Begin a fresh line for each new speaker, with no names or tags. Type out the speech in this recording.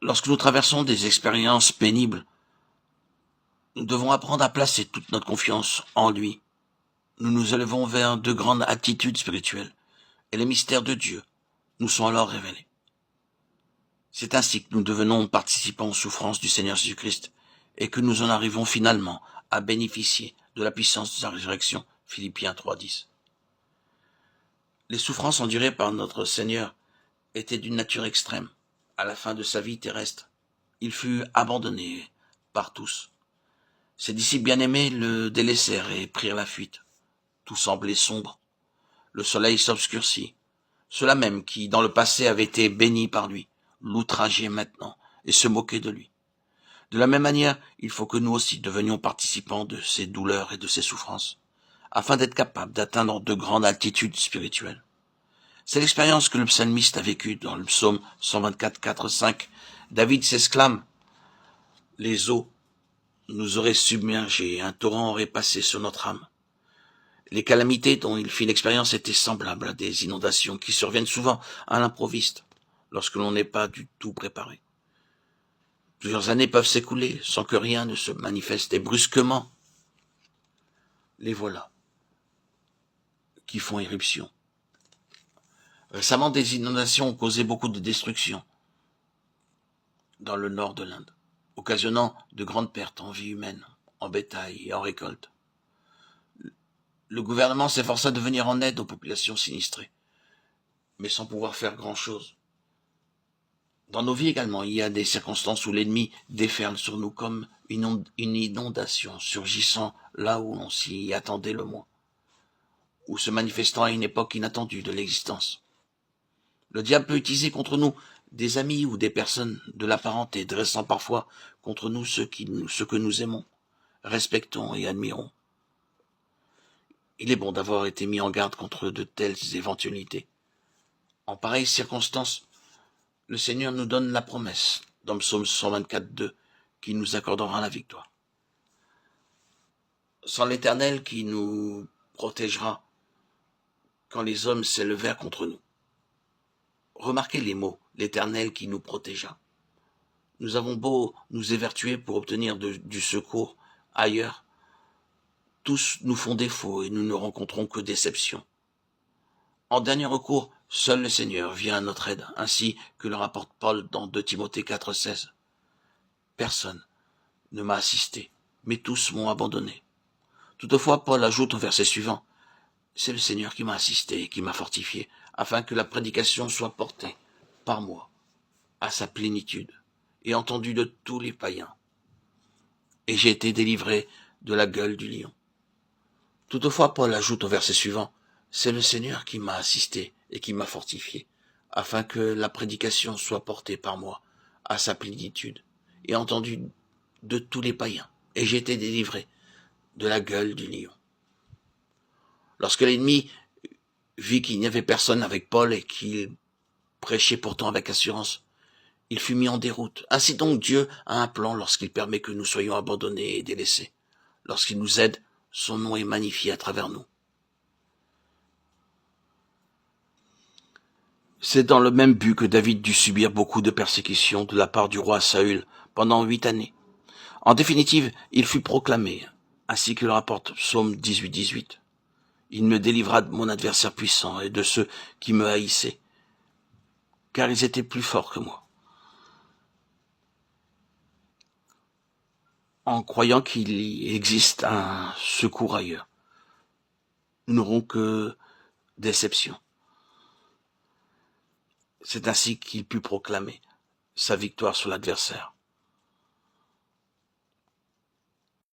Lorsque nous traversons des expériences pénibles, nous devons apprendre à placer toute notre confiance en lui. Nous nous élevons vers de grandes attitudes spirituelles, et les mystères de Dieu nous sont alors révélés. C'est ainsi que nous devenons participants aux souffrances du Seigneur Jésus-Christ, et que nous en arrivons finalement à bénéficier de la puissance de sa résurrection. Philippiens 3:10. Les souffrances endurées par notre Seigneur étaient d'une nature extrême. À la fin de sa vie terrestre, il fut abandonné par tous. Ses disciples bien-aimés le délaissèrent et prirent la fuite. Tout semblait sombre. Le soleil s'obscurcit. Ceux-là même qui, dans le passé, avaient été bénis par lui, l'outrageaient maintenant et se moquaient de lui. De la même manière, il faut que nous aussi devenions participants de ces douleurs et de ces souffrances, afin d'être capables d'atteindre de grandes altitudes spirituelles. C'est l'expérience que le psalmiste a vécue dans le psaume 124, 4, 5. David s'exclame « Les eaux nous auraient submergés, un torrent aurait passé sur notre âme. » Les calamités dont il fit l'expérience étaient semblables à des inondations qui surviennent souvent à l'improviste, lorsque l'on n'est pas du tout préparé. Plusieurs années peuvent s'écouler sans que rien ne se manifeste et brusquement, les voilà qui font éruption. Récemment, des inondations ont causé beaucoup de destruction dans le nord de l'Inde, occasionnant de grandes pertes en vie humaine, en bétail et en récolte. Le gouvernement s'efforça de venir en aide aux populations sinistrées, mais sans pouvoir faire grand-chose. Dans nos vies également, il y a des circonstances où l'ennemi déferle sur nous comme une inondation surgissant là où l'on s'y attendait le moins, ou se manifestant à une époque inattendue de l'existence. Le diable peut utiliser contre nous des amis ou des personnes de la parenté, dressant parfois contre nous ce que nous aimons, respectons et admirons. Il est bon d'avoir été mis en garde contre de telles éventualités. En pareilles circonstances, le Seigneur nous donne la promesse, dans le psaume 124, 2, qu'il nous accordera la victoire. Sans l'Éternel qui nous protégera quand les hommes s'élevèrent contre nous. Remarquez les mots, l'Éternel qui nous protégea. Nous avons beau nous évertuer pour obtenir du secours ailleurs, tous nous font défaut et nous ne rencontrons que déception. En dernier recours, seul le Seigneur vient à notre aide, ainsi que le rapporte Paul dans 2 Timothée 4, 16. Personne ne m'a assisté, mais tous m'ont abandonné. Toutefois, Paul ajoute au verset suivant, c'est le Seigneur qui m'a assisté et qui m'a fortifié, afin que la prédication soit portée par moi à sa plénitude et entendue de tous les païens. Et j'ai été délivré de la gueule du lion. Toutefois, Paul ajoute au verset suivant, c'est le Seigneur qui m'a assisté et qui m'a fortifié, afin que la prédication soit portée par moi à sa plénitude et entendue de tous les païens. Et j'ai été délivré de la gueule du lion. Lorsque l'ennemi vit qu'il n'y avait personne avec Paul et qu'il prêchait pourtant avec assurance, il fut mis en déroute. Ainsi donc Dieu a un plan lorsqu'il permet que nous soyons abandonnés et délaissés. Lorsqu'il nous aide, son nom est magnifié à travers nous. C'est dans le même but que David dut subir beaucoup de persécutions de la part du roi Saül pendant 8 années. En définitive, il fut proclamé, ainsi que le rapporte Psaume 18, 18. Il me délivra de mon adversaire puissant et de ceux qui me haïssaient, car ils étaient plus forts que moi. En croyant qu'il y existe un secours ailleurs, nous n'aurons que déception. C'est ainsi qu'il put proclamer sa victoire sur l'adversaire.